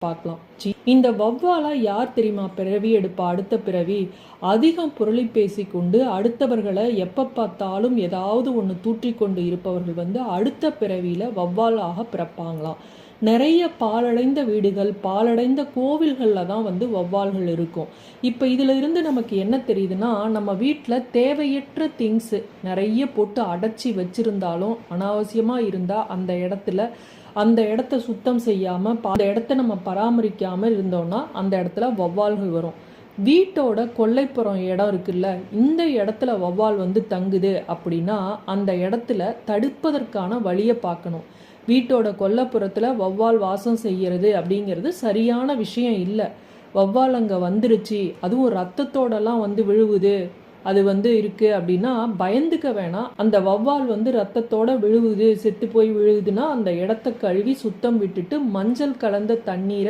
பார்க்கலாம். இந்த வௌவாலா யார் தெரியுமா பிறவி எடுப்பா? அடுத்த பிறவி அதிகம் புரளி பேசிக்கொண்டு அடுத்தவர்களை எப்ப பார்த்தாலும் ஏதாவது ஒன்று தூற்றிக்கொண்டு இருப்பவர்கள் அடுத்த பிறவியில வௌவாலாக பிறப்பாங்களாம். நிறைய பாழடைந்த வீடுகள், பாழடைந்த கோவில்கள்ல தான் வௌவால்கள் இருக்கும். இப்போ இதுல இருந்து நமக்கு என்ன தெரியுதுன்னா, நம்ம வீட்டில் தேவையற்ற திங்ஸ் நிறைய போட்டு அடைச்சி வச்சிருந்தாலும், அனாவசியமா இருந்தா அந்த இடத்த சுத்தம் செய்யாம அந்த இடத்த நம்ம பராமரிக்காம இருந்தோம்னா அந்த இடத்துல வௌவால்கள் வரும். வீட்டோட கொல்லைப்புறம் இடம் இருக்குல்ல, இந்த இடத்துல வௌவால் தங்குது அப்படின்னா அந்த இடத்துல தடுப்பதற்கான வழியை பார்க்கணும். வீட்டோட கொல்லைப்புறத்துல வௌவால் வாசம் செய்யறது அப்படிங்கிறது சரியான விஷயம் இல்லை. வௌவால் அங்கே வந்துருச்சு, அதுவும் ரத்தத்தோடலாம் விழுவுது, அது இருக்கு அப்படின்னா பயந்துக்க வேணாம். அந்த வௌவால் ரத்தத்தோட விழுவுது, செத்து போய் விழுகுதுன்னா அந்த இடத்த கழுவி சுத்தம் விட்டுட்டு மஞ்சள் கலந்த தண்ணீரை